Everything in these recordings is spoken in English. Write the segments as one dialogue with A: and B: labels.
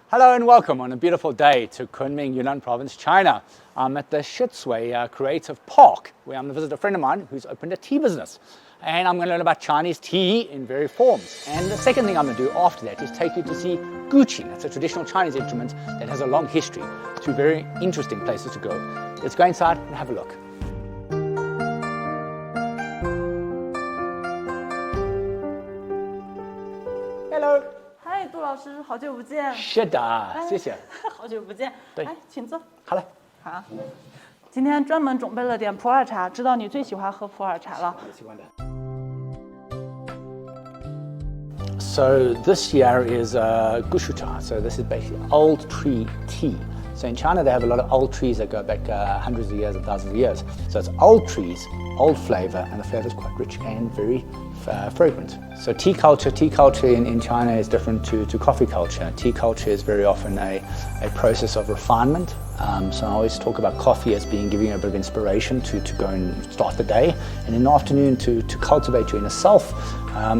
A: Hello and welcome on a beautiful day to Kunming, Yunnan Province, China. I'm at the Shitsui Creative Park, where I'm going to visit a friend of mine who's opened a tea business. And I'm going to learn about Chinese tea in various forms. And the second thing I'm going to do after that is take you to see guqin. It's a traditional Chinese instrument that has a long history. Two very interesting places to go. Let's go inside and have a look. Hello.
B: 嗨，杜老师，好久不见。
A: 是的，谢谢。
B: 好久不见。
A: 对，
B: 来，请坐。
A: 好嘞。
B: 好。今天专门准备了点普洱茶，知道你最喜欢喝普洱茶了。
A: 喜欢的。So this year is gushu cha. So this is basically old tree tea. So in China they have a lot of old trees that go back hundreds of years and thousands of years. So it's old trees, old flavor, and the flavor is quite rich and very fragrant. So tea culture in China is different to coffee culture. Tea culture is very often a process of refinement. So I always talk about coffee as giving you a bit of inspiration to go and start the day, and in the afternoon to cultivate your inner self.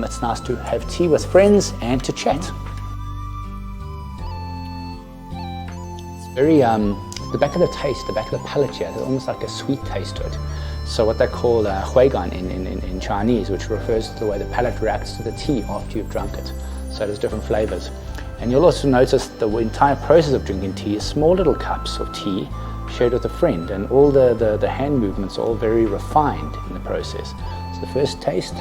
A: It's nice to have tea with friends and to chat. It's very, the back of the taste, the back of the palate here, there's almost like a sweet taste to it. So what they call huigan in Chinese, which refers to the way the palate reacts to the tea after you've drunk it. So there's different flavors. And you'll also notice the entire process of drinking tea is small little cups of tea shared with a friend, and all the hand movements are all very refined in the process. So the first taste.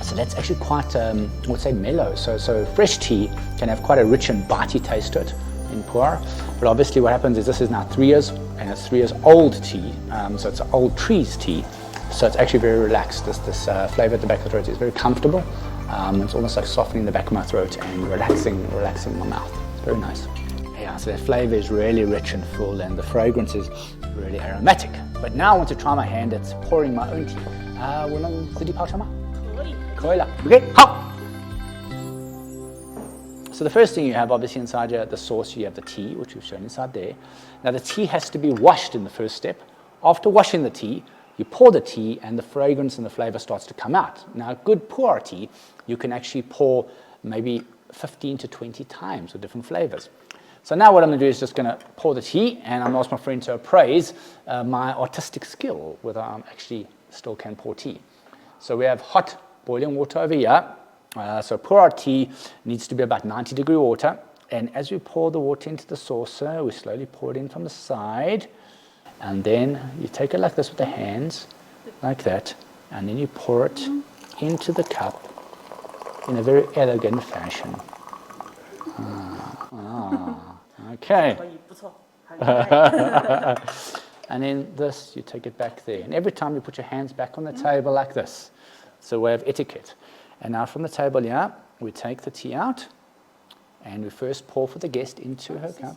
A: So that's actually quite, I would say, mellow. So fresh tea can have quite a rich and bitey taste to it in pu'er. But obviously what happens is this is now 3 years, and it's 3 years old tea. So it's an old trees tea. So it's actually very relaxed. This flavor at the back of the throat is very comfortable. It's almost like softening the back of my throat and relaxing my mouth. It's very nice. Yeah, so the flavor is really rich and full, and the fragrance is really aromatic. But now I want to try my hand at pouring my own tea. 我能自己泡茶吗？可以了。Okay, 好。So the first thing you have, obviously, inside the sauce, you have the tea, which we've shown inside there. Now the tea has to be washed in the first step. After washing the tea, you pour the tea and the fragrance and the flavor starts to come out. Now, good pu'er tea, you can actually pour maybe 15 to 20 times with different flavors. So now what I'm going to do is just going to pour the tea, and I'm going to ask my friend to appraise my artistic skill, whether I actually still can pour tea. So we have hot boiling water over here. So pu'er tea needs to be about 90-degree water. And as we pour the water into the saucer, we slowly pour it in from the side. And then you take it like this with the hands, like that. And then you pour it into the cup in a very elegant fashion. Okay. And then this, you take it back there. And every time you put your hands back on the table like this. It's a way of etiquette. And now from the table here, we take the tea out, and we first pour for the guest into her cup.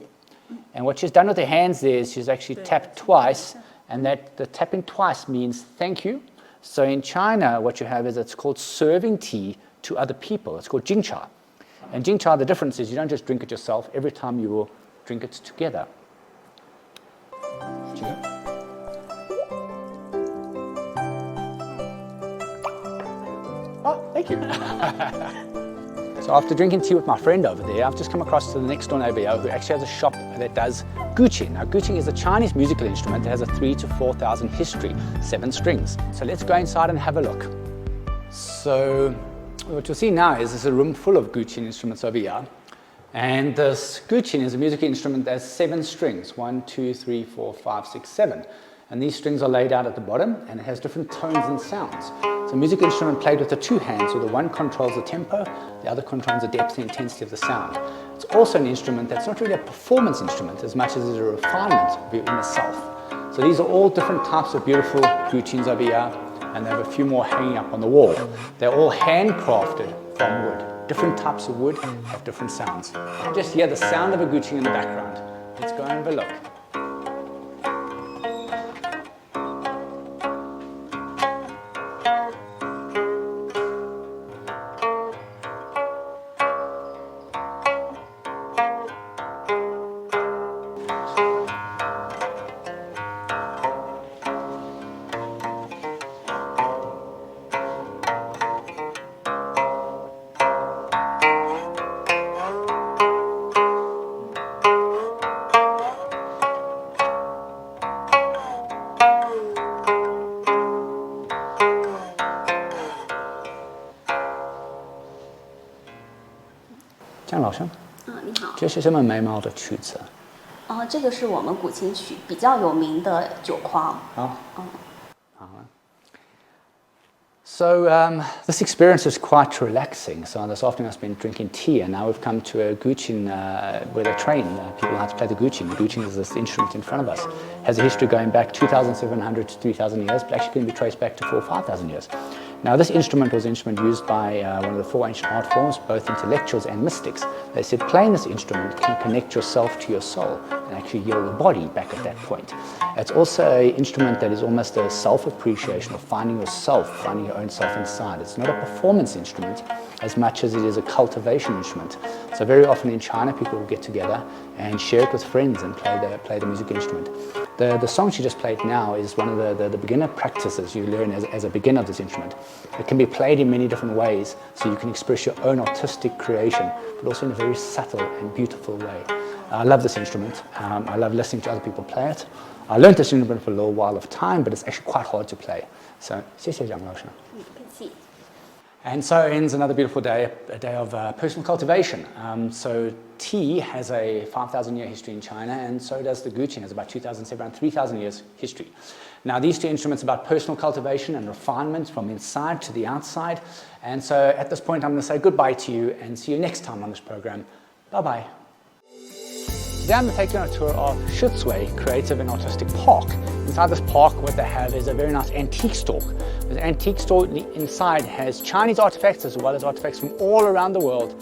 A: And what she's done with her hands there is she's actually tapped twice, and that the tapping twice means thank you. So in China, what you have is it's called serving tea to other people. It's called jingcha. And jingcha, the difference is you don't just drink it yourself. Every time you will drink it together. Oh, thank you. So after drinking tea with my friend over there, I've just come across to the next door neighbor here who actually has a shop that does guqin. Now guqin is a Chinese musical instrument that has a 3,000 to 4,000 history, 7 strings. So let's go inside and have a look. So what you'll see now is there's a room full of guqin instruments over here. And this guqin is a musical instrument that has 7 strings, 1, 2, 3, 4, 5, 6, 7. And these strings are laid out at the bottom, and it has different tones and sounds. It's a musical instrument played with the 2 hands, where the one controls the tempo, the other controls the depth and intensity of the sound. It's also an instrument that's not really a performance instrument as much as it's a refinement of your inner self. So these are all different types of beautiful guqins over here, and they have a few more hanging up on the wall. They're all handcrafted from wood. Different types of wood have different sounds. You just hear the sound of a guqin in the background. Let's go and have a look. 江老师，
C: 你好。
A: 这是什么美妙的曲子？
C: 这个是我们古琴曲比较有名的九框。
A: So this experience is quite relaxing. So this afternoon I've been drinking tea, and now we've come to a guqin where they train people how to play the guqin. The guqin is this instrument in front of us. It has a history going back 2,700 to 3,000 years, but actually can be traced back to 4,000 or 5,000 years. Now this instrument was an instrument used by one of the four ancient art forms, both intellectuals and mystics. They said playing this instrument can connect yourself to your soul and actually heal the body back at that point. It's also an instrument that is almost a self-appreciation of finding yourself, finding your own self inside. It's not a performance instrument as much as it is a cultivation instrument. So very often in China, people will get together and share it with friends and play the music instrument. The song she just played now is one of the beginner practices you learn as a beginner of this instrument. It can be played in many different ways, so you can express your own artistic creation, but also in a very subtle and beautiful way. I love this instrument. I love listening to other people play it. I learned this instrument for a little while of time, but it's actually quite hard to play. So, 谢谢江老师。And so ends another beautiful day, a day of personal cultivation. So tea has a 5,000-year history in China, and so does the guqin, has about 2,700, 3,000 years history. Now these two instruments are about personal cultivation and refinement from inside to the outside. And so at this point I'm going to say goodbye to you and see you next time on this program. Bye-bye. Today I'm going to take you on a tour of Shutsui Creative and Artistic Park. Inside this park, what they have is a very nice antique store. The antique store inside has Chinese artifacts as well as artifacts from all around the world.